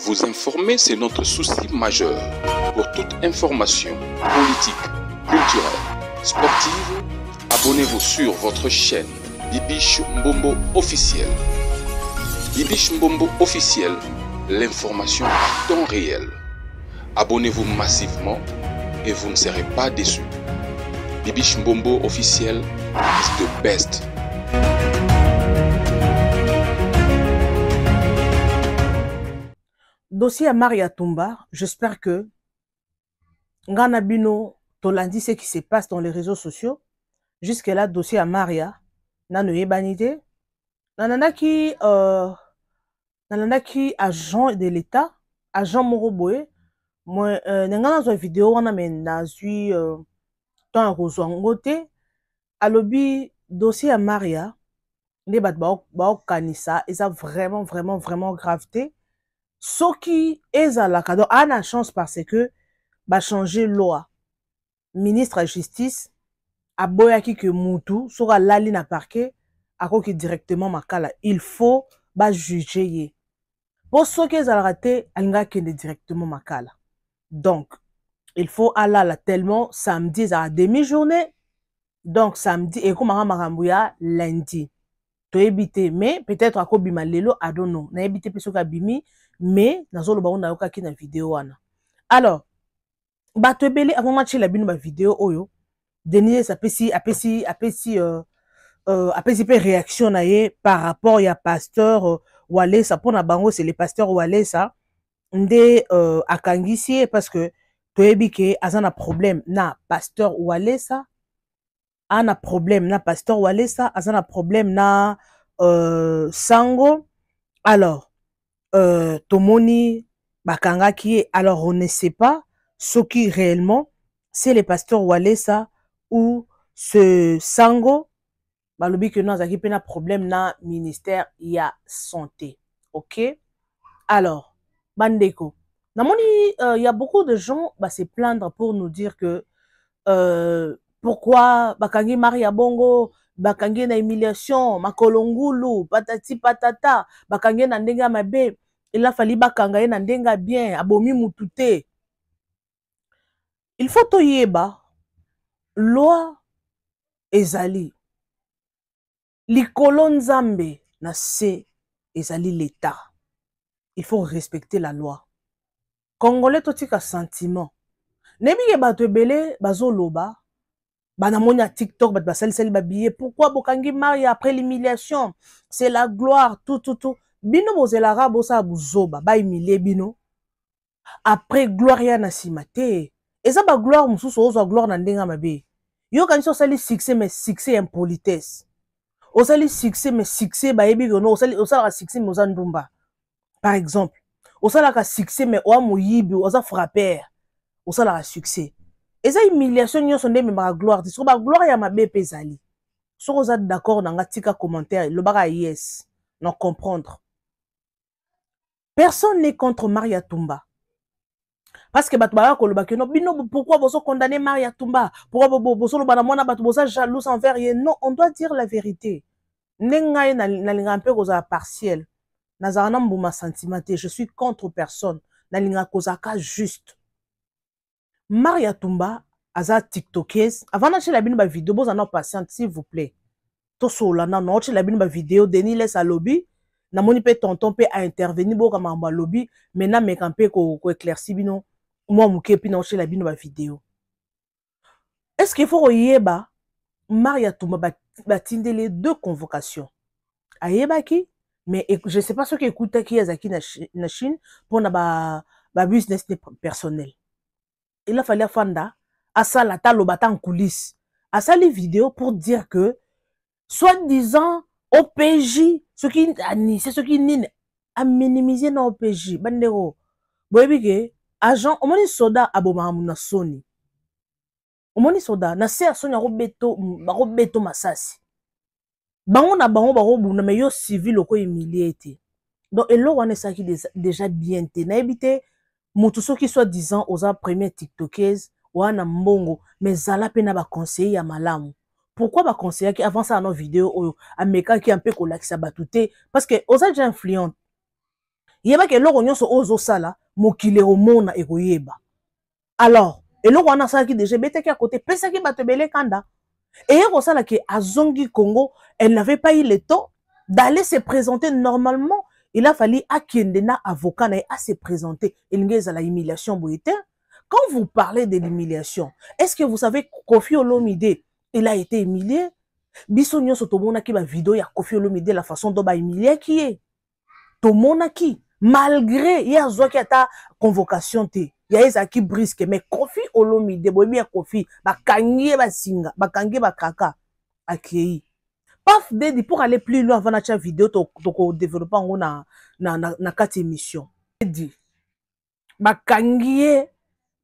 Vous informer, c'est notre souci majeur. Pour toute information politique, culturelle, sportive, abonnez-vous sur votre chaîne Bibiche Mbombo officiel. Bibiche Mbombo officiel, l'information en temps réel. Abonnez-vous massivement et vous ne serez pas déçus. Bibiche Mbombo officiel is the best. Dossier à Maria Tumba, j'espère que Ngana Bino Tolandi ce qui se passe dans les réseaux sociaux. Jusque-là, dossier à Maria, Nano Ebanité, Nananaki agent de l'État, agent Moroboé, moi, Nangana une vidéo, on a mis tant Roswangote, à lobby dossier à Maria, les bat kanisa, et ça vraiment gravité. Ce qui est à la cadeau, a la chance parce que va changer loi. Ministre de la Justice, a boyaki que Moutou, sera la ligne à parquet, à quoi qui directement makala. Il faut ba juger. Pour ceux qui ont raté, alga qui est directement makala. Donc, il faut aller là tellement samedi à demi-journée. Donc, samedi, et comme maramouya lundi. To éviter, mais peut-être à quoi bima lelo, I don't know. Na éviter peso ka bimi, mais nazo lo ba on a yoka ki na vidéo wana. Alors, bato ebele avant match la bino ba vidéo oyo, Denis apesi pe réaction na ye par rapport ya pasteur Walesa pona bango c'est le pasteur Walesa nde akangisi parce que to ebike azana problème na pasteur Walesa ana problème na pasteur Walesa azana problème na Sango. Alors tomoni bakanga qui alors on ne sait pas ce qui réellement c'est le pasteur Walesa ou ce Sango balobi que nous avons un problème na ministère ya santé. OK? Alors bandeko namoni y a beaucoup de gens se plaindre pour nous dire que pourquoi bakangi Maria Bongo bakangi na humiliation makolongulu patati patata bakangi na ndenga mabe il a fallu bakanga na ndenga bien abomi mutute. Il faut toyeba loi ezali likolo nzambe na se ezali l'État. Il faut respecter la loi. Congolais totika sentiment. Nebi bato ebele bazoloba banamoni à TikTok bat basali babillet pourquoi bokangi Maria après l'humiliation c'est la gloire tout bino bozelara bosa buzoba ba humilier bino après gloire ya na simate eza ba gloire mususu ozo gloire na ndenga mabe yo kanisa sali succès mais succès impolitesse osali succès mais succès ba yebi no osala succès mais oza ndumba par exemple osala ka succès mais oa moyibi oza frappeur osala ka succès. Et ça, humiliation, nous sommes des gloire. Si la gloire ya mabe pezali. Si vous êtes d'accord dans un commentaire, le bara yes, non comprendre. Personne n'est contre Maria Tumba. Parce que pourquoi vous condamnez Maria Tumba? Pourquoi vous êtes jaloux envers elle? Non, on doit dire la vérité. Nengai na un peu partiel. Nazarana mbuma sentimenté. Je suis contre personne. Na linga kozaka juste. Maria Tumba, aza TikTokeuse. Avant d'acheter la vidéo, vous en avez patiente, s'il vous plaît. Tout cela, non, acheter la vidéo, Denis laisse à lobby. Na moni pe tonton pe a intervenir, bo comme en lobby. Maintenant, mais quand pe ko éclairci bino, moi mouké puis acheter la vidéo. Est-ce qu'il faut yeba Maria Tumba batinde les deux convocations? Ayeba ki, mais je sais pas ce qui écoute qui est na Chine pour na business personnel. Il a fallu fanda à ça la talobata en coulisses à ça les vidéos pour dire que soi-disant OPJ ce qui c'est ce qui nine à minimiser na OPJ bandero boyebike agent omoni soda aboma na soni omoni soda na se soni robeto masasi bango na bango barobuna mais yo civil oko humilié. Donc elo wana ça qui déjà bien té na éviter mutu soki soit disant aux premiers TikTokers wana mbongo mais zala pe na ba conseiller ya malamu. Pourquoi ba conseiller qui avant ça dans vidéo oyo ameka qui un peu kolakisa batute parce que oza déjà influent. yeba ke eloko nyonso ozo sala mokili omona ekoyeba. Alors eloko wana salaki déjà betaki à côté pesaki bato belé kanda. Et ça que Azongi Congo, elle n'avait pas eu le temps d'aller se présenter normalement. Il a fallu à Kendena avocat à se présenter. Il y a la humiliation. Quand vous parlez de l'humiliation, est-ce que vous savez Kofi Olomide, il a été humilié? Bisogno sotomona ki ba vidéo ya Kofi Olomide la façon dont ba humilié qui est. Tomona ki malgré il y a zoki ata convocation te. Il y a qui brisque mais Kofi Olomide boy bien Kofi ba kangie ba singa ba kangie ba kaka akei. Paf dedi pour aller plus loin avant la vidéo to développer en na quatre émissions. Dit ba kangie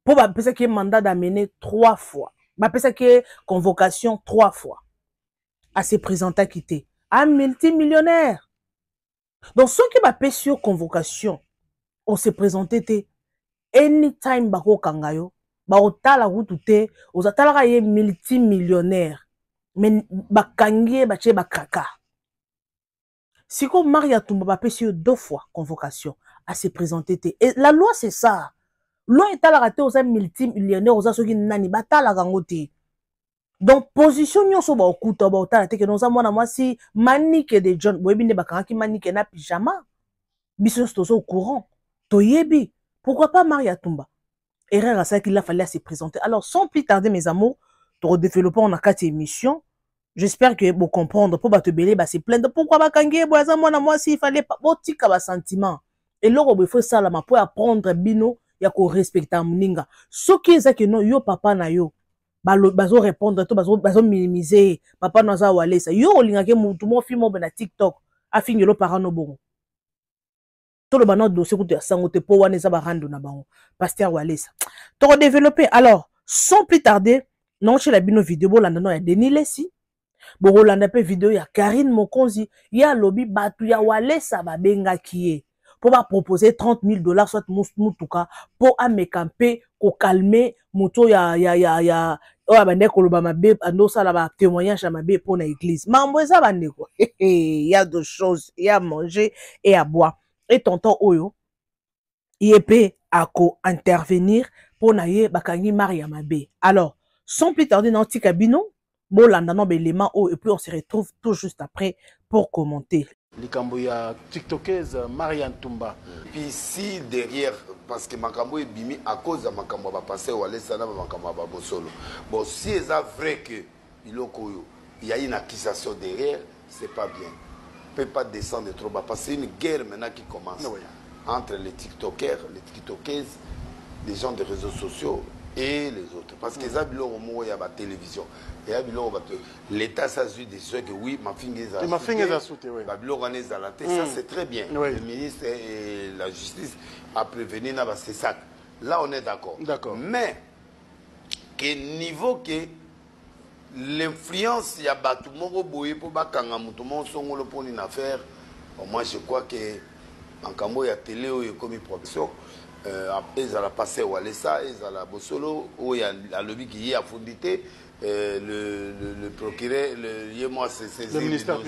pour ba pesa qui mandat d'amener 3 fois. Ba pesa qui convocation 3 fois. À se présenter quitter un multimillionnaire. Donc ceux qui ba pesa convocation on se présentait anytime bako kangayo ba otala rutute ozatala ka ye multimillionnaire mais bakangie bache bakaka siko Maria Tumba ba pesi 2 fois convocation à se présenter et la loi c'est ça loi etala raté aux multimillionnaire aux soki nani batala kangote donc position nyonso ba okuta ba otala te que nous amona mwasi Manique de John boyebinde bakanga ki Manique na pyjama biso tozo au courant toyebi. Pourquoi pas Maria Tumba? Erreur à ça qu'il a fallu se présenter. Alors, sans plus tarder, mes amours, pour développer en 4 émissions, j'espère que vous comprendre. Pour te belé, c'est plein de pourquoi pas kangue, moi, s'il fallait pas, botika ba sentiment. Et là, il faut ça, là, pour apprendre bino, ya ko respecter mninga. Ce qui est ça que non, yo papa na yo, bazo répondre, bazo minimiser, papa naza wale ça. Yo, lingake mutu, mo film na TikTok, afin yolo parano no bon. Tout le monde dossier que tu as sangoté pour wane za barando na bango pasteur Walesa to développer. Alors sans plus tarder non chez la bino vidéo bolanda no ya Denis Lesi bo rolanda pe vidéo ya Karine Mokonzi ya lobby batu ya Walesa ba benga kié pour ba proposer $30,000 soit mutuka pour amekampe ko calmer moto ya o bande ko loba mabe ando sala ba témoignage à mabe pour na église mambo eza bande ko il y a deux choses, il y a à manger et à boire. Et tonton Oyo, il peut intervenir pour naïe bakangi Maria Mabe. Alors, sans plus tarder dans petit cabino, bolanda no belema o et puis on se retrouve tout juste après pour commenter. Likambo ya TikTokeuse Maria Tumba. Puis si derrière, parce que Makambo est bimi à cause de Makambo va passer ou aller ça Makambo va bosolo. Bon, si c'est vrai que il y a une accusation derrière, c'est pas bien. Peut pas descendre trop bas parce que c'est une guerre maintenant qui commence entre les TikTokers, les TikTokers, les gens des réseaux sociaux et les autres. Parce que ça, il y a la télévision. L'État s'assure des choses que oui, ma fille est à sauter. Ça, c'est très bien. Le ministre et la justice a prévenu, c'est ça. Là, on est d'accord. Mais, quel niveau que l'influence, il y a tout le monde pour une affaire. Moi, je crois que en Cambo, il y a télé où il y a comme une production. Après, ils ont passé au Alessa, ils ont la Bossolo, où il y a la lobby qui est à fondité. Le procureur, le ministère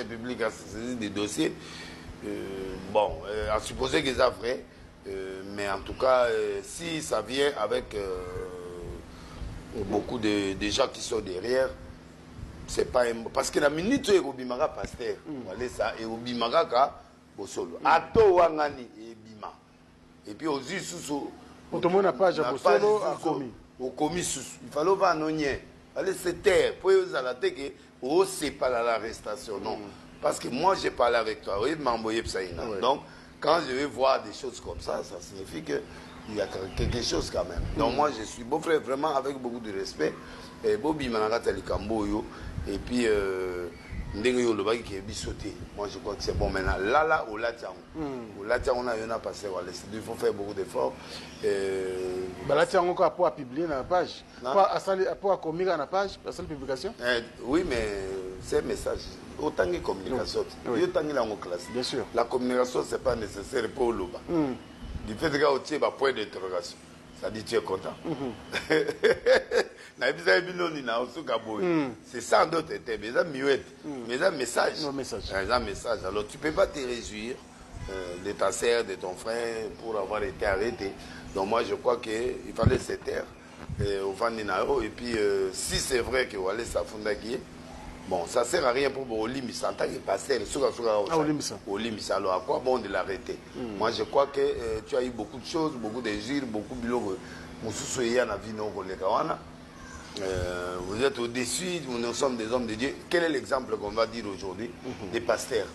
public a saisi des dossiers. Bon, à supposer qu'ils ont vrai. Mais en tout cas, si ça vient avec beaucoup de gens qui sont derrière, c'est pas parce que la minute où il y a Bimara pasteur, ça et Bimara ka Bosolo. Ato wangani et Bima. Et puis aux sous tout le monde n'a pas Bosolo a commis. Au commis sous. Il fallait va nonien. Allez se taire pour aux alaté que oh c'est pas l'arrestation non. Parce que moi j'ai parlé avec toi, oui, m'envoyer psaïna. Donc quand je vais voir des choses comme ça signifie que il y a quelque chose quand même. Donc moi je suis beau frère vraiment avec beaucoup de respect. Et Bobby Managata Likamboyo. Et puis moi je crois que c'est bon maintenant. Là, au Latian. Au Latian, on a passé. Il faut faire beaucoup d'efforts. Latian, on a publié dans la page. Pour communiquer dans la page, la seule publication. Oui, mais c'est un message. Autant que communication. Autant que la classe. Bien sûr. La communication, ce n'est pas nécessaire pour l'Oba. Du fait que tu as un point d'interrogation. Ça dit tu es content. C'est ça d'autres termes. Mais un message. Alors tu ne peux pas te réjouir de ta sœur, de ton frère, pour avoir été arrêté. Donc moi, je crois qu'il fallait se taire au Vandinao. Et puis, si c'est vrai que Walé Safunda qui est, bon, ça ne sert à rien pour Olimisa en tant que pasteur. Olimisa, alors à quoi bon de l'arrêter? Moi, je crois que tu as eu beaucoup de choses, beaucoup de gires, beaucoup de bilogos. Vous êtes au-dessus, nous sommes des hommes de Dieu. Quel est l'exemple qu'on va dire aujourd'hui des pasteurs?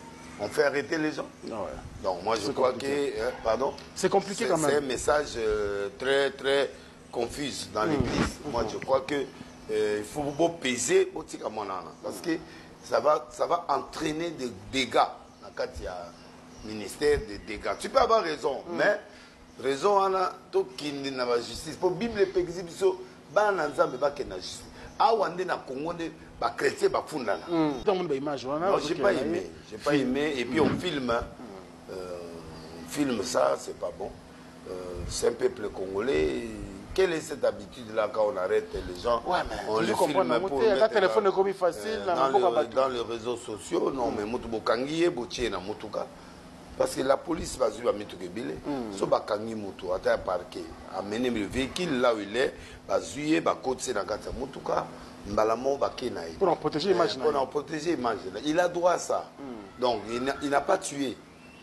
On fait arrêter les gens. Ah ouais. Donc moi je crois compliqué. Que... pardon? C'est compliqué quand même. C'est un message très très confus dans l'église. Moi je crois que il faut beaucoup peser parce que ça va entraîner des dégâts. Quand il y a ministère des dégâts. Tu peux avoir raison, mais raison on a tout qui n'est pas justice. Pour Bible et exhibition, ba nanzambe ba kena justice. Awande na Congo de ba chrétien ba fundana. Moi j'ai pas aimé, et puis on filme ça, c'est pas bon. C'est un peuple congolais. Quelle est cette habitude là quand on arrête les gens? Ouais, mais on les filme pour mettre téléphone comme facile dans les réseaux sociaux. Non mais mutu bokangiye botie na mutuka. Parce que la police va suivre Mitokebile, so bakangi mutu ata parquet, amener le véhicule là où il est, va suivre, va côté dans kata mutuka, mbalamo ba kenaï. Pour en protéger l'image. Pour en protéger l'image. Il a droit à ça. Donc il n'a pas tué.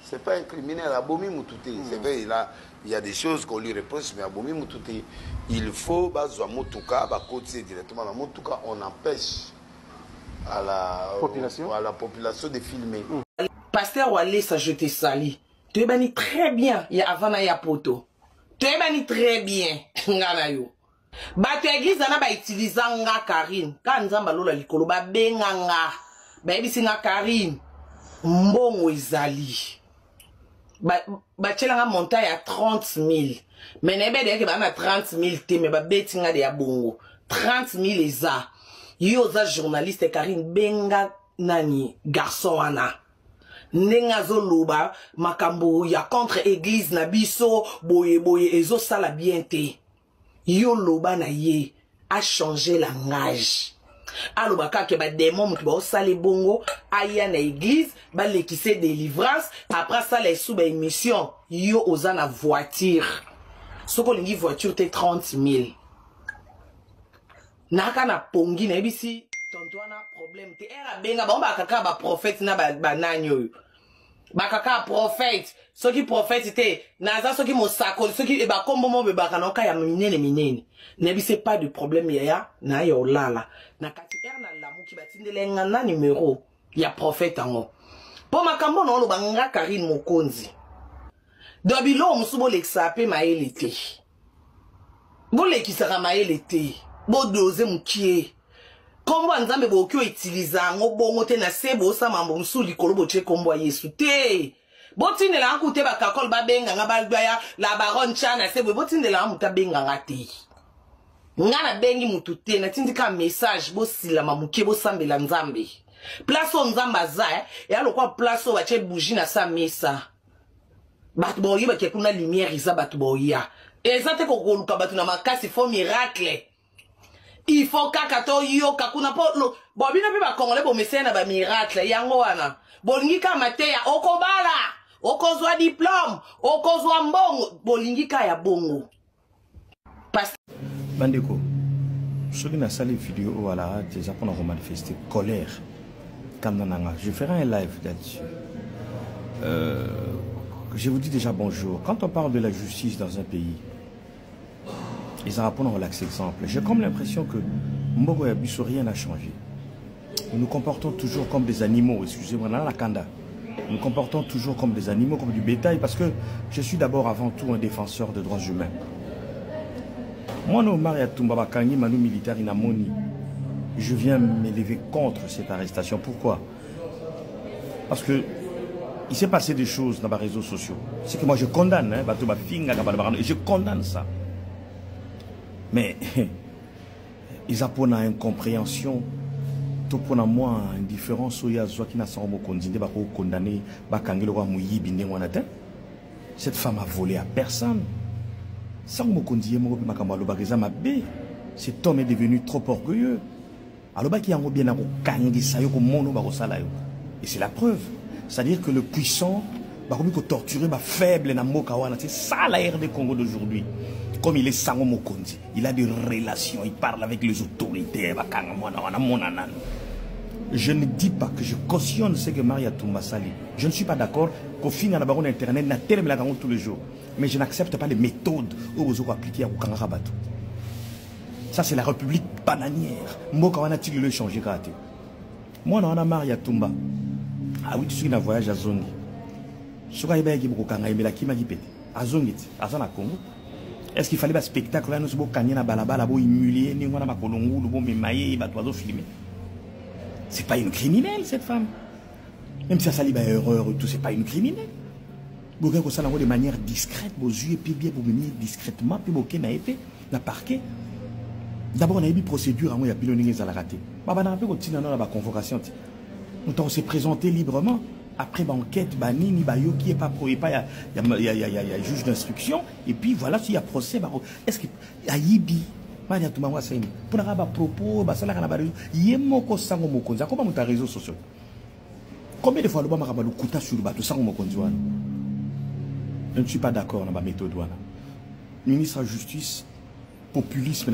C'est pas un criminel, abomi mututé. C'est vrai, il y a des choses qu'on lui reproche, mais abomi mututé. Il faut bazwa mutuka, ba côté directement dans mutuka, on empêche à la population de filmer. Pasteur Walé, ça je te salue. Tu es banni très bien, il y a Havana ya poto. Tu es banni très bien, ngana yo. Ba tu église na ba utiliser nga Karine. Ka nzamba lola likolo ba benga nga. Ba ebisi nga Karine. Mbongo ezali. Ba tshela nga monta ya 30 000. Mais nebe de ke ba na 30 000 te me ba beti nga de ya bongo. 30 000 eza. Yo za journaliste Karine benga nani garçon wana. Nenga zoluba makambo ya contre église na biso boye ezo sala bien te. Yo loba na ye a changé langage. Aloba ke ba démon ki ba osale bongo aya na église ba lekise délivrance après ça les sous ba émission yo oza na voiture. Soko lingi voiture te 30 000. Naka na pongi na ebisi tontoana problème te era benga ba kaka ba prophète na ba nanyo. Ba kaka prophète, ceux qui prophète te naza ceux qui mo sakol, ceux qui ba kombo mo be ba kanoka ya minene. Nebisi pas de problème ya na yo lala. Na kati era na lamu ki batindele ngana numéro ya prophète ango. Po makambo no lo banga Karine Mokonzi. Dobilo musubo l'exape maele te. Bo lekisaka maele te. Bo doze mukie. Kombo nzambe bo kyo utiliza ngo bongo te na sebo sa mambo msuli kolobo che kombo Yesu te. Botinde la nkute ba kakol ba benga nga balbaya la baronne chana sebo botinde la muta benga nga te. Ngana bengi mutu te na tindika message bo sila mamuke bo sambela nzambe. Place o nzamba za e alokwa place o bache bougie na sa mesa. Bat boyi ba ke kuna lumière isa bat boya. Ezate ko koluka batu na makasi fo miracle. Il faut kakato yo kakuna po lo bobina pe ba kongole bo mesena ba miracle yango wana bolingi ka mateya okobala okozwa diplôme okozwa mbongo bolingi ka ya bongo bandeko soki na sali vidéo wala déjà pour nous manifester colère kandananga je ferai un live là-dessus je vous dis déjà bonjour. Quand on parle de la justice dans un pays, ils en prennent relax exemple. J'ai comme l'impression que Mbogo Yabiso, rien n'a changé. Nous nous comportons toujours comme des animaux, excusez-moi, dans la Kanda. Nous nous comportons toujours comme des animaux, comme du bétail, parce que je suis d'abord avant tout un défenseur de droits humains. Moi, Manu militaire Inamoni, je viens m'élever contre cette arrestation. Pourquoi? Parce que il s'est passé des choses dans les réseaux sociaux. C'est que moi je condamne, je condamne ça. Mais ils apprennent à incompréhension. Tout pour moi, indifférence, cette femme a volé à personne. Cet homme est devenu trop orgueilleux. Et c'est la preuve. C'est-à-dire que le puissant Bakomi ko torturer ba faible na mboka wana. C'est ça la RD Congo d'aujourd'hui. Comme il est Sango Mokonzi, il a des relations, il parle avec les autorités. Je ne dis pas que je cautionne ce que Maria Toumba Sali. Je ne suis pas d'accord qu'au fin de la baronne internet n'a tellement la tous les jours. Mais je n'accepte pas les méthodes où vous appliquez à Bukangarabatou. Ça, c'est la République bananière. Moi, quand on a-t-il le changé graté? Moi, on a Maria Toumba. Ah oui, tu suis un voyage à Zongi. Ce qu'il y a Bukanga, il y a qui m'a dit à Zongi, à Zana Congo. Est-ce qu'il fallait un spectacle là, nous sommes à balabala, humilier, nous sommes à Kolongo, nous sommes maillés, nous sommes filmés. C'est pas une criminelle, cette femme. Même si elle sali erreur et tout, c'est pas une criminelle. Vous avez ça de manière discrète, vos yeux, et puis bien, vous venir discrètement, puis vous avez été, la parquet. D'abord, on a eu une procédure, il y a pilonné à la raté. On a eu une convocation. On s'est présenté librement. Après l'enquête, Banini, Bayo, qui est pas pro, il y a juge d'instruction. Et puis voilà, s'il y a procès, est-ce qu'il y a Yibi? Maria Toumba Wassaini. Pour avoir propos, il y a moko sango mokonza. Comment tu as réseaux sociaux? Combien de fois le bama rabalu kuta sur le bateau sango mokonza? Je ne suis pas d'accord dans ma méthode. Ministre de la Justice, populisme,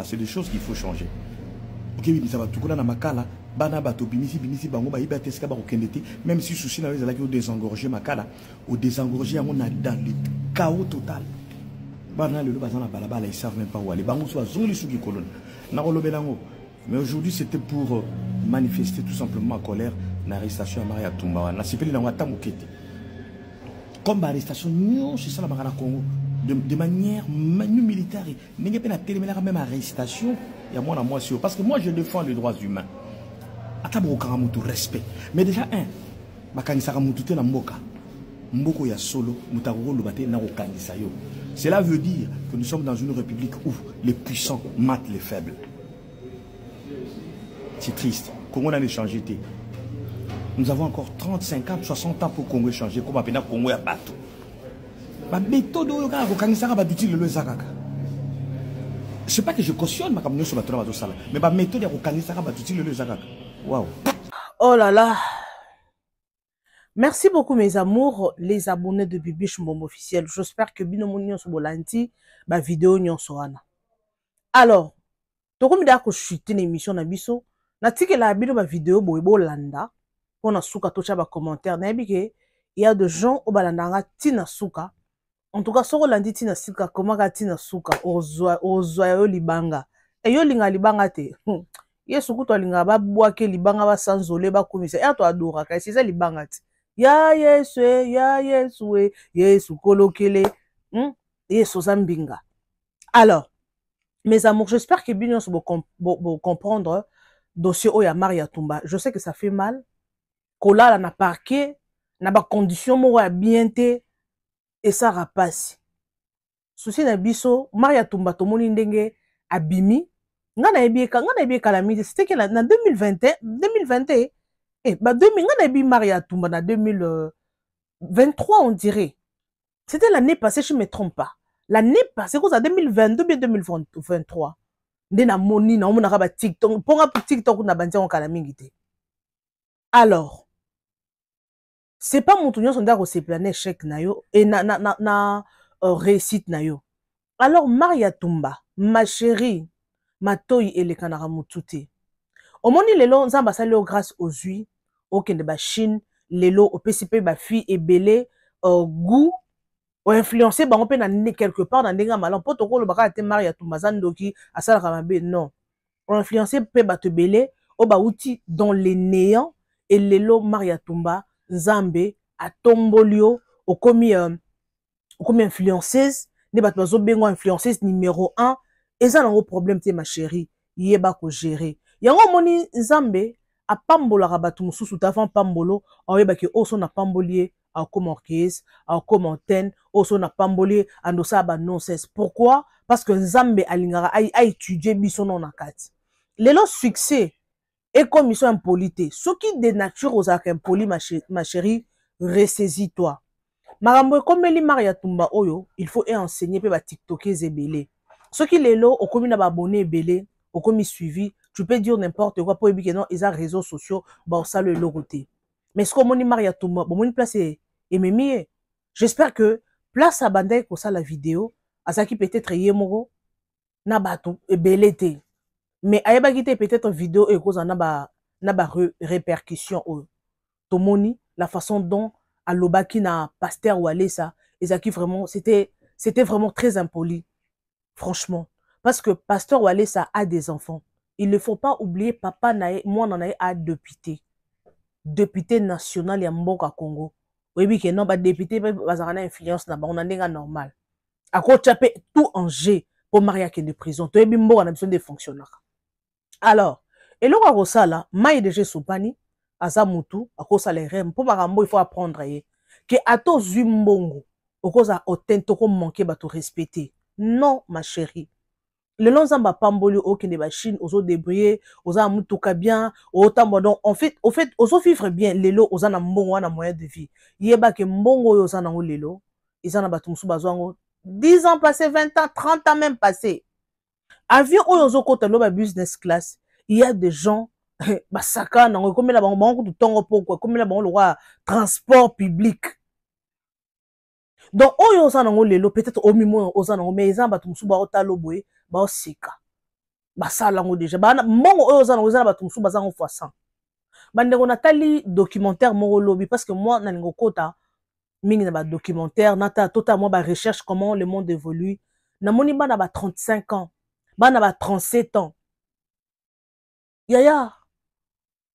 c'est des choses qu'il faut changer. Ok, mais ça va tout dans ma cala. Bana bato binisi bango ba ibate ska ba kokendete même si souci na ezalaki au désengorger makala au désengorger on a dans le chaos total. Bana le bazana balabala ils savent même pas où aller bango so azoli suki kolon na kolobelango. Mais aujourd'hui c'était pour manifester tout simplement ma colère na arrestation à Maria Toumba na sipeli na ngata mukete comme arrestation nyo c'est ça la makana Congo de manière militaire n'engé pas na téléméla même arrestation il y a moi parce que moi je défends les droits humains. Respect. Mais déjà, cela veut dire que nous sommes dans une république où les puissants matent les faibles. C'est triste. Congo a changé. Nous avons encore 30, 50, 60 ans pour Congo changer. Comme appelle Congo à bateau. Ma méthode je sais pas que je cautionne ma camion sur la trame de sala, mais ma méthode est le wow. Oh là là. Merci beaucoup mes amours, les abonnés de Bibiche Mbombo officiel. J'espère que bino monyo so bolanti ba vidéo nyon soana. Alors, to comme da ko chuter une émission na biso, na tikela bino ba vidéo boyebo landa, pona suka to cha ba commentaire na bike, il y a des gens au balandanga tina suka. En tout cas, soko landi tina suka, comment ka tina suka ozwa yo libanga. E yo linga libanga te. Yesu kuto linga ba boake libanga ba sanzole ba komisa. Ya to adora ka c'est ça libanga te. Ya Yesu, Yesu kolokele. Yesu zambinga. Alors, mes amours, j'espère que bien vous comprendre dossier Oya Maria Toumba. Je sais que ça fait mal. Kola na parquet, na ba condition mo bien te. Et ça rapasse. Souci na biso, Maria Toumba tomoni ndenge abimi. Ngana ebi calamité. C'était que en 2021, ngana ebi Maria Toumba na 2023 on dirait. C'était l'année passée, je ne me trompe pas. L'année passée, c'est 2022 bien 2023. Ndena moni na omona ba TikTok, ponga TikTok na bandia on calamité. Alors, c'est pas mon tournion sondar au plané échec na yo et na réussite na yo. Alors Maria Toumba, ma chérie, ma toy et le kanara mutute. Au moni lelo nzamba salo grâce aux huiles, au kende ba Chine, lelo au PCP ba fille et belé goût ou influencé ba on peut na quelque part dans denga malon potoko le baka te Maria Toumba zandoki asala kamabe non. On influencé pe ba te belé au ba outil dans les néants et lelo Maria Toumba Nzambe a tombolio au commis influenceuse ne bat bazo bengo influenceuse numéro 1 et ça un gros problème te ma chérie yeba ko gérer yango moni Nzambe a pambola rabatu mususu tafan pambolo oyeba ke oso na pambolier a comme orchestre a comme antenne oso na pambolier andosa ba nonsense. Pourquoi? Parce que Nzambe alingara a étudié biso non na kati lelo succès et comme ils sont impolités, ce qui dénature aux actes impolis, ma chérie, ressaisis-toi. Marambo, comme les Maria Toumba Oyo, il faut enseigner pour les TikTokers et belé. Ce qui est là, au commis d'abonnés belé, au commis suivi, tu peux dire n'importe quoi pour éviter non, ils ont réseaux sociaux, bah ça le logoté. Mais ce qu'on dit Maria Toumba, bon, une place et mimi j'espère que place à bandai pour ça la vidéo azaki peut-être yemoro na bato ebelete mais ayeba kite peut-être vidéo et cause na ba répercussion au tomoni la façon dont alobaki na pasteur Walesa ezaki vraiment c'était vraiment très impoli franchement parce que pasteur Walesa a des enfants. Il ne faut pas oublier papa nae moi nanae a député national ya mboka Congo. Oui que non ba député bazana influence na ba on ndenga normal. Ako chapé tout en jeu pour Maria qui est de prison. To ebi mboka na besoin de fonctionnaires. Alors, et le roi Rosala, maï de Jesupani, Azamutu, à cause les rem, pour Marambo, il faut apprendre que à tous Zumbongo, au cause à Otentoko manquer, bah, tout respecter. Non, ma chérie. Le long zamba pamboli, au Kine Chine, aux autres débrouillés, aux Amutuka bien, au Tambodon, en fait, aux autres vivre bien, les lots, aux Anambongo, à moyen de vie. Yeba que Mbongo, aux Anango, les lots, ils en abattent Moussou 10 ans passés, 20 ans, 30 ans même passés. Avion oyozo kota loba business class, il y a des gens basaka nango comme la bango du tongo poko comme la bango le transport public. Donc oyoza nango lelo peut-être au mimo oza nango mais ezamba tumsu ba otalo boye ba osika. Basala ngo déjà ba mbongo oyoza nango ezana ba tumsu bazango fois 100. Bandeko natali documentaire moko lobi parce que moi na ningo kota mingi na ba documentaire nata tota moi ba recherche comment le monde évolue. Na moni bana ba 35 ans. Bana ba 37 ans. Yaya.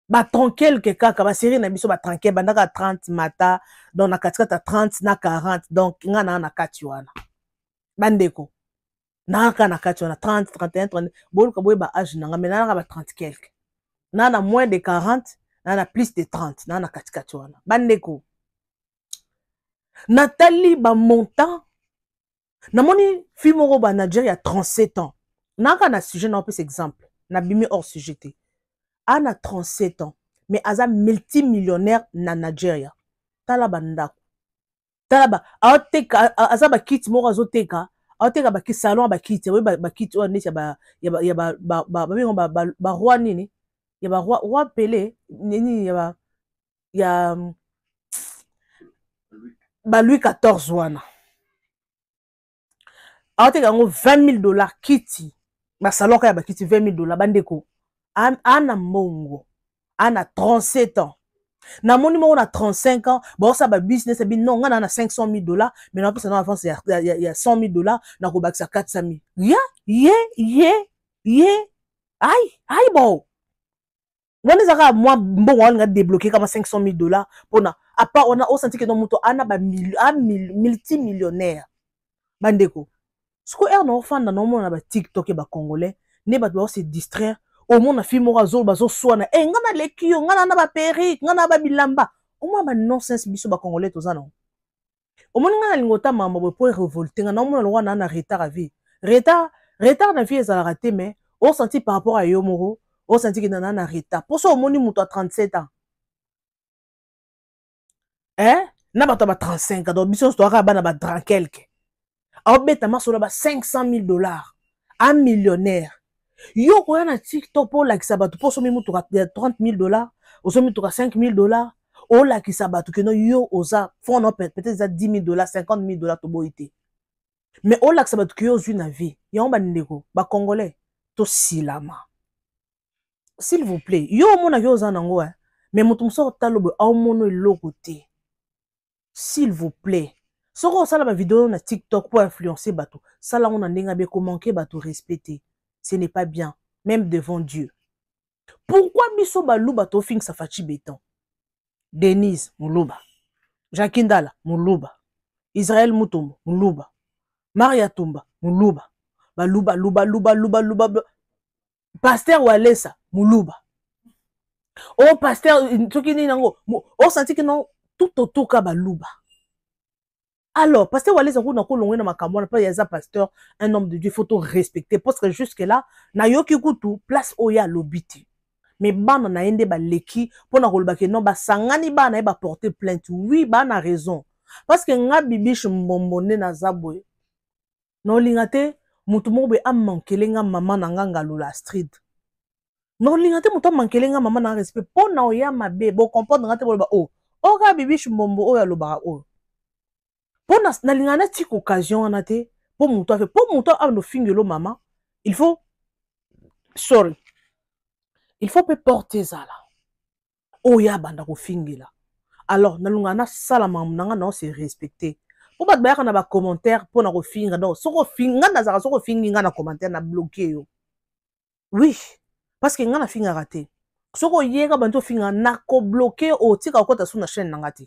Ba tranquille que kaka ba série na biso ba tranquille bandaka 30 mata donc na katikata 30 na 40 donc ngana na kati wana. Bandeko. Na na kati wana 30 31 30 boluka boye ba âge nanga mais na ba 30 quelque. Na moins de 40, na plus de 30 na katikati wana. Bandeko. Nathalie ba montant. Na moni fille moko ba Nigeria 37 ans. Naka na sujet na plus exemple, na bimi hors sujet. Ana 37 ans, mais aza multimillionnaire na Nigeria. Tala bandako. Tala ba aoteka aza ba kit moko azoteka, aoteka ba kit salon ba kit, oui ba kit o neti ba roi nini? Ya ba roi Pelé, nini ya ba Louis XIV wana. Aoteka ngo $20,000 kiti. Ba salon ka ya ba kiti $20,000 bandeko. Ana mongo. Ana 37 ans. Na moni mo na 35 ans, bon ça ba business bi non ngana na $500,000 mais na plus na avance il y a $100,000 na ko bakisa 400,000. Aïe bon. Wani zaka moi mbongo nga débloquer comme $500,000 pour na à part on a au senti que non muto ana ba multimillionnaire. Bandeko. Ce que no fan na no na ba TikTok et ba congolais, ne ba doit se distraire. Au monde a fait mora zo bazo soana e ngana lekio ngana na ba perruque ngana ba bilamba au moins ba nonsense biso ba congolais tozana au monde ngana lingota mama bo pour révolter ngana au monde wana na retard à vie retard na vie ezala raté mais au senti par rapport à yo moro au senti que nana na retard pour ça au monde muto à 37 ans na ba 35 ans donc biso to ka bana ba dran quelque au beta maso ba $500,000 un millionnaire. Yo ko na TikTok pour la kisabatu pour somi mutu $30,000 au somi mutu $5,000 o la kisabatu que no yo oza fond no peut-être ça $10,000 $50,000 to boité mais o la kisabatu que yo zu na vie ya on ndeko ba congolais to silama s'il vous plaît yo mona yo za nango mais mutu mso talobo au mono lokote s'il vous plaît soko sala ba vidéo na TikTok pour influencer bato sala on ndenga be ko manquer bato respecter. Ce n'est pas bien, même devant Dieu. Pourquoi biso baluba to fing safachi béton? Denise Moulouba, Jakindala Moulouba, Israël Moutombo Moulouba, Maria Tumba Moulouba, baluba luba, Pasteur Walesa Moulouba. Oh pasteur tokini nango, oh senti que non tout autour ka baluba. Alors, pasteur Walesa ko na ko longwe na makambo na pa yaza pasteur un homme de Dieu faut tout respecter parce que jusque là na yoki kutu place oya lobiti. Mais bana na ende ba leki pour na kolba ke non ba sangani bana ba porter plainte. Oui, bana raison. Parce que nga bibiche mbombone na zaboy. No lingate mutu mo be am mankele nga mama na nga ngalola street. No lingate mutu mankele nga mama na respect pour na oya mabe bo comprendre ngate bolba oh oka bibiche mbombo oyo alobaka oyo po na lingana tika occasion wana te po mutu afe po mutu ando fingelo mama il faut pe porter zala oya banda ko fingela alors na lingana sala mamnanga na se respecter po bat bayaka na ba commentaire po na ko finga donc soko finga na zaka soko finga na commentaire na bloquer yo oui parce que ngana finga raté soko yeka banto finga na ko bloquer o tika ko ta suna chaîne nanga te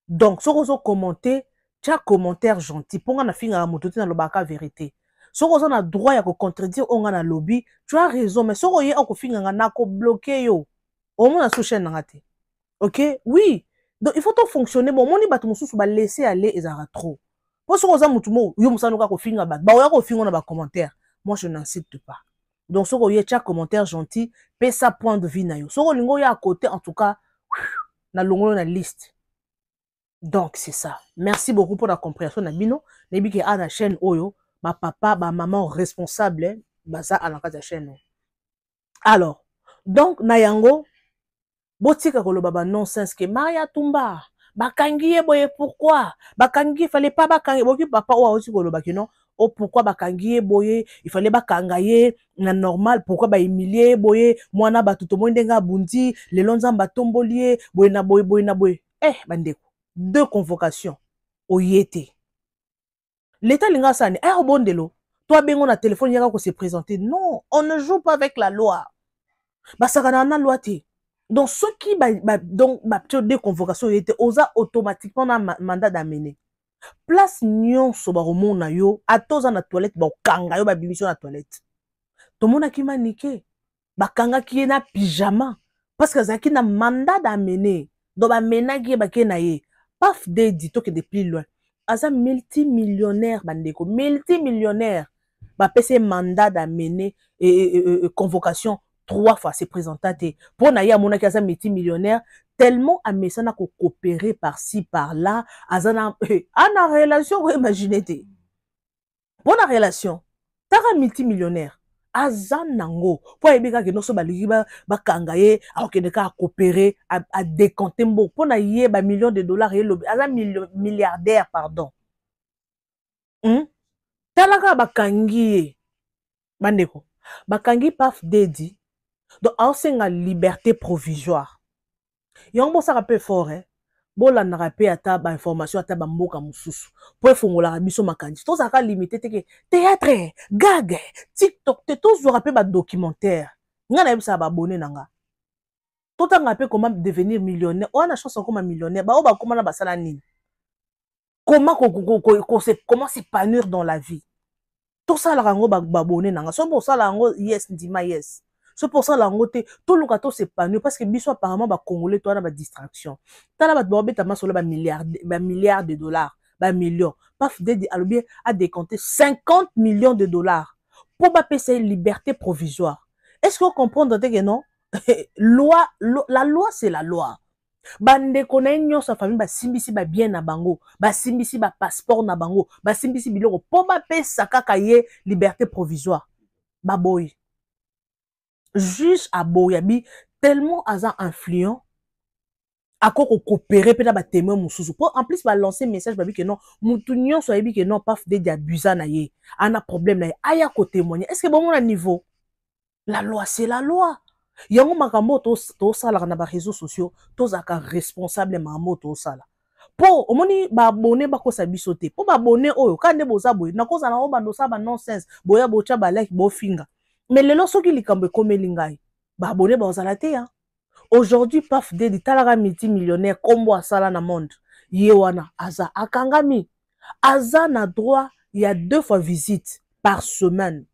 donc soko so commenter tia commentaire gentil po ngana finga moto te na lobaka vérité soko so na droit ya ko contredire o ngana lobby tu as raison mais soko ye ko finga na ko bloquer yo au moins na sous chaîne nanga te OK oui donc il faut tout fonctionner bon moni bato mususu ba laisser aller ezara trop po soko za mutu mo yo musano ka ko finga ba ba ya ko finga na ba commentaire moi je n'incite pas donc soko ye tia commentaire gentil pe sa point de vue na yo soko lingo ya à côté en tout cas na longolo na liste. Donc c'est ça. Merci beaucoup pour la compréhension na bino. Nebi ke ana chaîne oyo, ma papa, ma maman responsable, baza ana kata chaîne. Alors, donc na yango botika koloba ba nonsense ke Maria Tumba. Bakangi boye pourquoi? Bakangi fallait pas bakangi boki papa oyo aussi koloba ke non. Oh pourquoi bakangi boye, il fallait bakangaye na normal pourquoi ba humilier boye mwana batuto mondenga bundi le lonzamba tombolier boye na boye. Eh bandeko. 2 convocations au yété. L'État linga sani, eh bondelo, toi bengo na téléphone yaka ko se présenter. Non, on ne joue pas avec la loi. Basaka na loi te. Donc ceux qui donc 2 convocations yété osa automatiquement na mandat d'amener. Place nyon so ba romona yo, atoza na toilette ba kanga yo ba bimission na toilette. To mona ki manike, ba kanga ki na pyjama parce que zaki na mandat d'amener. Do ba menagi ba ke na ye. Paf de dit que depuis loin. Aza multimillionnaire bandeko, multimillionnaire. Ba pese mandat d'amener convocation 3 fois c'est présenté. Pour na ya mona ki aza multimillionnaire tellement amesa na ko coopérer par-ci par-là, aza na ana relation vous imaginez te. Pour la relation, tara multimillionnaire. Azan nango po ebika ke noso baligi ba kangaye akende ka coopérer à décompter mbo po na ye ba millions de dollars et azan milliardaire pardon talaka bakangi bandeko bakangi paf dedi donc ensenga liberté provisoire yango ça rappelle fort bola na rappel ata ba information ata ba mboka mususu po fongola biso makanji to zaka limité te théâtre gag TikTok te to zo rappel ba documentaire ngana yebisa ba abonné nanga to tanga pe comment devenir millionnaire on a chance comme millionnaire ba o ba comment na basala nini comment s'épanouir dans la vie to ça la rango ba abonné nanga so pour ça la rango yes ndima yes. C'est pour ça la ngote tout le gâteau s'épanouit parce que biso apparemment ba congolais toi na ba distraction. Tala ba bobe ta masolo ba milliards de dollars, ba millions. Paf de alobi a décompté 50 millions de dollars pour ba payer liberté provisoire. Est-ce que vous comprenez que non? La loi c'est la loi. Bande konenyo sa famille ba simbisi ba bien na bango, ba simbisi ba passeport na bango, ba simbisi biloko pour ba payer kaka ye liberté provisoire. Ba boy. Juge à Boyabi tellement aza influent à quoi coopérer peut ba témoin mususu pour en plus ba lancer message ba bi que non mutunyon so yebi que non paf de abusa na ye ana problème na ye aya ko témoigner est-ce que bon mon niveau la loi c'est la loi yango makambo to sala na ba réseaux sociaux to zaka responsable makambo to sala po omoni ba abonné ba ko sa bisoté po ba abonné oyo kande boza boy na ko za na o ba ndosa ba nonsense boya bocha ba like bo finger. Mais le loso qui likambe comme lingai, ba abonné ba ozalate ya. Aujourd'hui paf de talaga multimillionnaire kombo asala na monde. Yewana aza akangami. Aza na droit il y a 2 fois visite par semaine.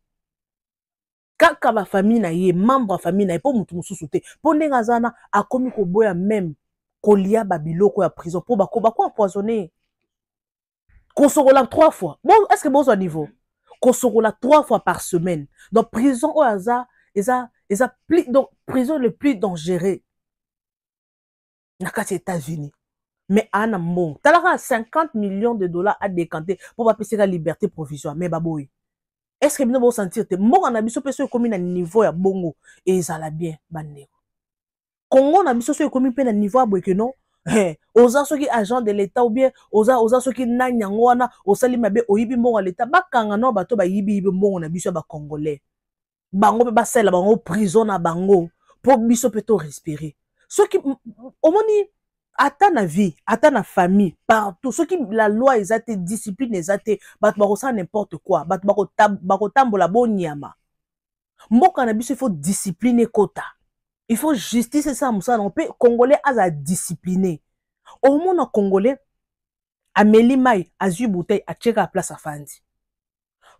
Kaka ba famille na ye, membre famille na ye po mutu mususu te. Po ndenga zana akomi ko boya même kolia ba biloko ya prison po ba ko empoisonner. Kosokola 3 fois. Bon, est-ce que bon au niveau? Kosokola 3 fois par semaine. Donc prison au hasard, donc prison le plus dangereux. Dans les États-Unis. Mais Anna Mbong, t'as 50 millions de dollars à décanter pour pas payer la liberté provisoire. Mais baboui. Est-ce que vous vous sentir que Mbong en a biso peso comme un niveau ya bongo et ça la bien bandeko. Congo na biso so comme un niveau à boy que non oza soki agent de l'état ou bien oza soki nani yango wana osali mabe oyibi mbongo ya l'état bakanga no bato bayibi mbongo na biso ya bacongolais bango mpe basalela bango prison na bango mpo biso mpe to respirer soki omoni ata na vie ata na famille partout soki la loi eza te discipline eza te bato bakosala n'importe quoi bato bakotambola bonyama mboka na biso il faut discipline ekota il faut justice esa mosala nango mpe congolais aza discipliné omona congolais ameli mai azwi bouteille atieka ya place afandi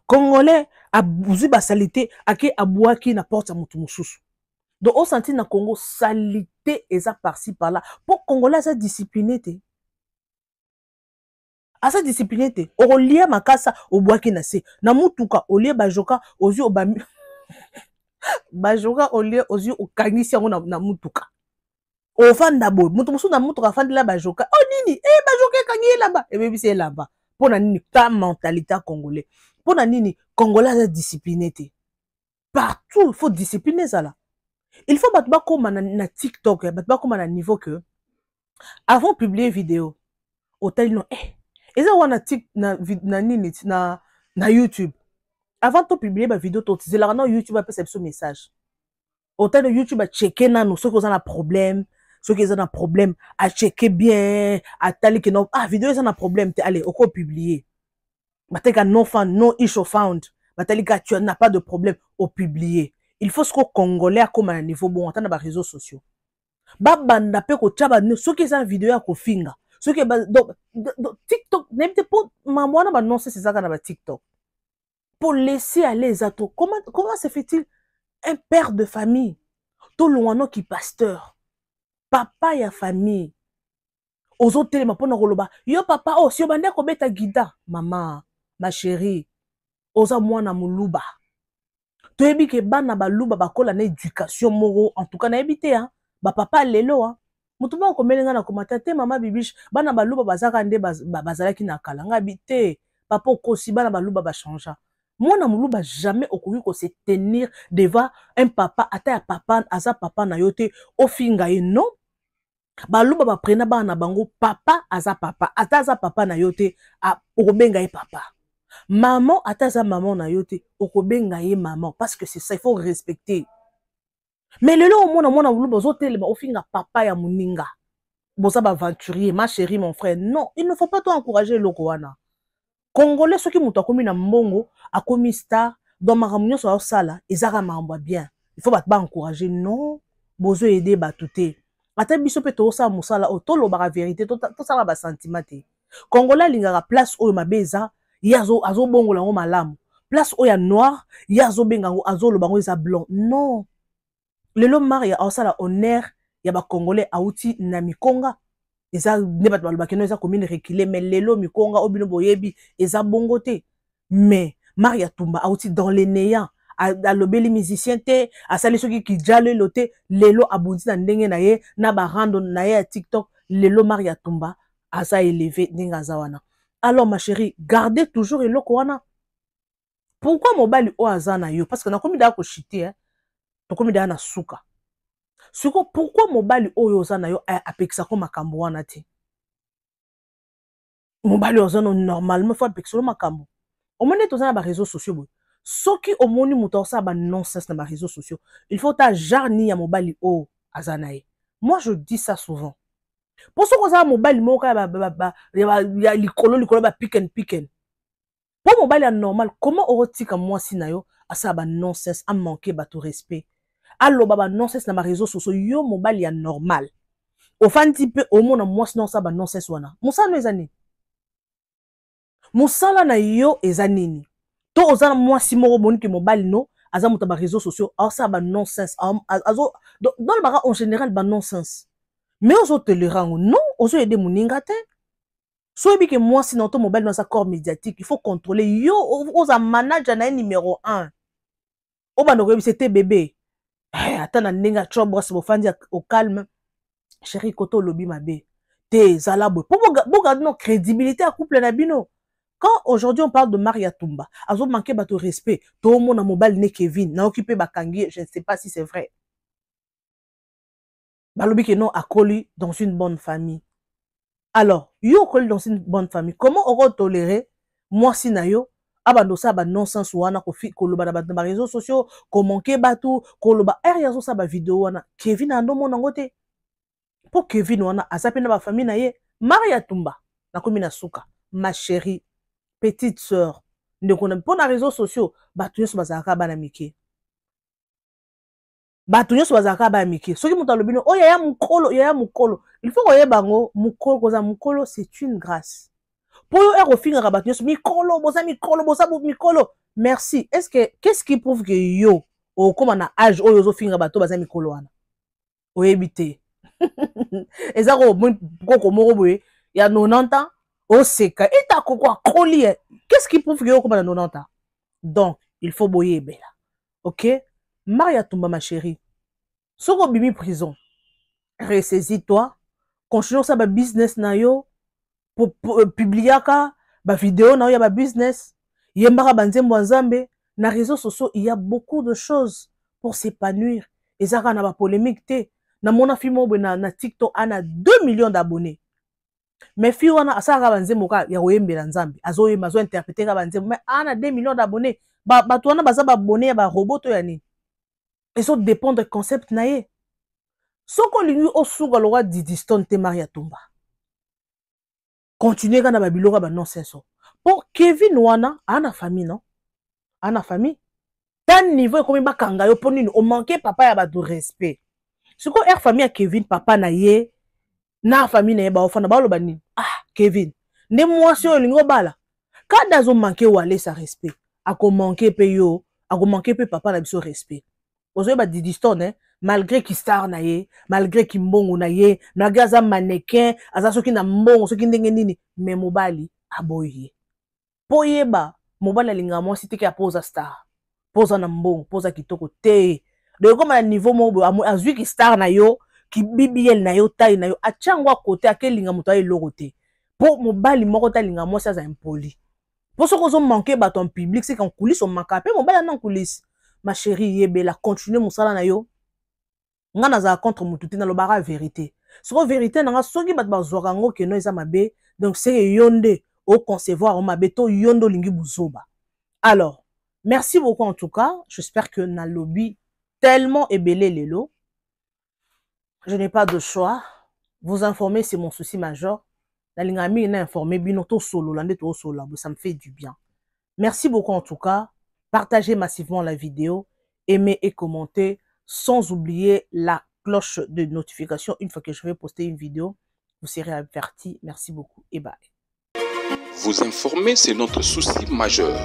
congolais azwi basalite ake abwaki na porte ya motu mosusu donc osenti na Congo salite eza par-ci par-là mpo congolais aza discipliné te aza discipliné te okolia makasa obwaki na se na mutuka olie bajoka ozwi obami bajoka olie ozwi okangisi yango na mutuka ofanda boye moto mosusu na mutuka afandela bajoka o nini bajoka ekangi elamba ebebisi elamba mpo na nini ta mentalité ya congolais mpo na nini congolais aza discipliné te partout il faut discipliner ezala il faut bato bakoma na TikTok bato bakoma na niveau que avant publier vidéo otali no eza wana na nini na YouTube avant to publier ba vidéo to tizelaka na YouTube apesa biso message otali YouTube a checker nanu soki oza na problème soki eza na problème a checker bien atali que non vidéo eza na problème te allez oko publier bateka no found no issue found batali ka tu n'as pas de problème au publier. Il faut ce que Congolais a comme un niveau bon dans les réseaux sociaux. Babanda pe ko tchaba ce qui est une vidéo à kofinga. Ce qui est donc TikTok n'importe pas maman na non c'est ça dans TikTok. Pour laisser aller les atos. Comment se fait-il un père de famille tout loin qui pasteur. Papa ya famille. Aux autres téléma pour na yo papa si o bande ko beta guida maman ma chérie. Oza mwana muluba. Toyebi ke bana baluba bakola na éducation moro en tout cas na ebité hein ba papa lelo hein mutu ba ko melenga na komata te mama bibiche bana baluba bazaka nde bazalaki na kala ngabité papa okosi bana baluba ba changea mwana muluba jamais okoki ko se tenir devant un papa ata ya papa aza papa na yote ofinga ye non baluba ba prena bana bango papa aza papa ata aza papa na yote okobenga ye papa. Maman ataza maman na yote okobenga ye maman parce que c'est ça il faut respecter. Mais le lo mona wulu bozo telema ofinga papa ya muninga. Boza ba aventurier ma chérie mon frère non, il ne faut pas toi encourager loko wana. Congolais soki muto akomi na mbongo akomi star dans maramunyo so sala ezaka mamba bien. Il faut ba encourager non, bozo aider ba touté. Ata biso pe to sa musala o to lo ba vérité to sala ba sentiment te. Congolais lingaka place o mabeza yazo azo bongo lango malamu place oya noir yazo bengango azo lo bango eza blanc non lelo maria osala honneur ya ba congolais auti na mikonga eza ne bato balobaki no eza commune reculée mais lelo mikonga obino boyebi eza bongo te mais Maria Tumba auti dans les néants alobeli musicien te asali soki ki jalo lote lelo abundi na ndenge na ye na ba rando na ye ya TikTok lelo Maria Tumba asa élevé ndinga zawana. Alors ma chérie, gardez toujours eloko wana. Pourquoi mobali o azana yo? Parce que na komi da ko chiter hein. To komi da na suka. Suko pourquoi mobali o yo azana yo apekisa ko makambo wana te? Mobali o azana normalement faut apekisa makambo. O mone to zana ba réseaux sociaux boy. Soki o moni muto sa ba nonsense na ba réseaux sociaux. Il faut ta jarni ya mobali o azana ye. Moi je dis ça souvent. Pour ce que ça mobile moka ya likolo ba pick and pour mobile normal comment otika moi sinayo asa ba nonsense a manquer ba tout respect allo ba nonsense na ma réseaux sociaux yo mobile ya normal au fandi pe au mona moi sinon ça ba nonsense wana musala ezani musala na yo ezanini to ozana moi si moko boniki mobile no aza muta ba réseaux sociaux asa ba nonsense azo dans le bara en général ba nonsense. Mais aux autres tolérants, non, aux autres aider mouningate. Soit bien que moi, si notre mobile dans sa corps médiatique, il faut contrôler. Yo, aux a manager na numéro 1. Au banogo, c'était bébé. Attends, na nenga chobra, c'est fandi au calme. Chérie, koto lobby ma bé. Te zalabo. Pour garder notre crédibilité à couple nabino. Quand aujourd'hui on parle de Maria Tumba, azo manqué bato respect. Tout le monde a mobile ne Kevin, n'a occupé bakangi, je ne sais pas si c'est vrai. Balobi que non akoli dans une bonne famille. Alors, yo koli dans une bonne famille. Comment on tolérer moi si na yo abandosa ba nonsense wana ko fi ko loba na ba réseaux sociaux ko manquer batu ko loba yazo sa ba vidéo wana Kevin ando mona ngote. Pour Kevin wana asape na ba famille na ye Maria Tumba na komi na suka ma chérie petite sœur ndeko na pona réseaux sociaux batu nyoso bazaka bana mike. Batu nyoso bazaka ba mike. Soki mutu alobino oh yaya mukolo il faut koyeba ngo mukolo koza mukolo c'est une grâce. Pour yo refinga batu nyoso mikolo bosa mikolo. Merci. Est-ce que qu'est-ce qui prouve que yo o comme na âge oyo zo finga batu baza mikolo wana? Oyebite. Ezako koko moko boye ya 90 ans au seka eta koko akoli. Qu'est-ce qui prouve que yo comme na 90 ans? Donc, il faut boyer bela. OK? Maria Tumba, ma chérie, soko bimi prison, ressaisis-toi, continue ça ba business na yo, pour publier ka ba vidéo na yo ya ba business, yembara banzembo nzambe, na réseaux sociaux il y a beaucoup de choses pour s'épanouir. Et ça na ba polémique te, na mona fimo na TikTok ana 2 millions d'abonnés. Mais fi wana asaka banzembo ka ya oyembela nzambe, azo interpréter ka banzembo, mais ana 2 millions d'abonnés, ba to wana baza ba abonné ba robot to ya ni. Et ça dépend du concept naie. Soko lingi osuga lo wa didiston te Maria Tumba. Continuez kana ba biloko ba nonsense. Pour Kevin wana ana famille non? Ana famille. Tan niveau comme ba kanga yo ponini o manquer papa ya ba de respect. Soko famille ya Kevin papa na ye na famille na ye ba ofana ba lo ba ni. Ah Kevin. Ne moi si o lingo bala. Kada zo manquer wale sa respect. Ako manquer pe yo, ako manquer pe papa na biso respect. Ozoye ba didiston malgré ki star na ye, malgré ki mbongo na ye, malgré aza mannequin, aza soki na mbongo, soki ndenge nini, mais mobali aboye. Po yeba, mobali alinga mwasi teke apoza star. Poza na mbongo, poza kitoko te. De comme na niveau mobo azwi ki star na yo, ki BBL na yo, taille na yo, achangwa kote akelinga muto aye loko te. Po mobali moko ta linga mwasi aza impoli. Po soko zo manquer ba ton public, c'est qu'en coulisses on manque pe mobali na coulisses. Ma chérie yebela continue musala na yo nga naza contre mututi na lobara vérité soko vérité na nga soki bat bazwaka ngo ke no eza mabe donc c'est yonde au concevoir mabe to yondo lingi buzoba. Alors merci beaucoup en tout cas, j'espère que na lobby tellement ébélé lelo je n'ai pas de choix, vous informer c'est mon souci majeur. La lingami na informer bino to solo lande to solo, ça me fait du bien. Merci beaucoup en tout cas. Partagez massivement la vidéo, aimez et commentez, sans oublier la cloche de notification. Une fois que je vais poster une vidéo, vous serez avertis. Merci beaucoup et bye. Vous informer, c'est notre souci majeur.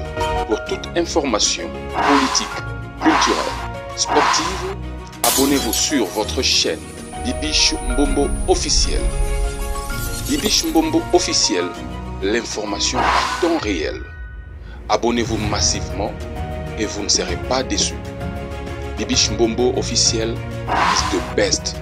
Pour toute information politique, culturelle, sportive, abonnez-vous sur votre chaîne Bibiche Mbombo officiel. Bibiche Mbombo officiel, l'information à temps réel. Abonnez-vous massivement et vous ne serez pas déçus. Bibiche Mbombo officiel is the best.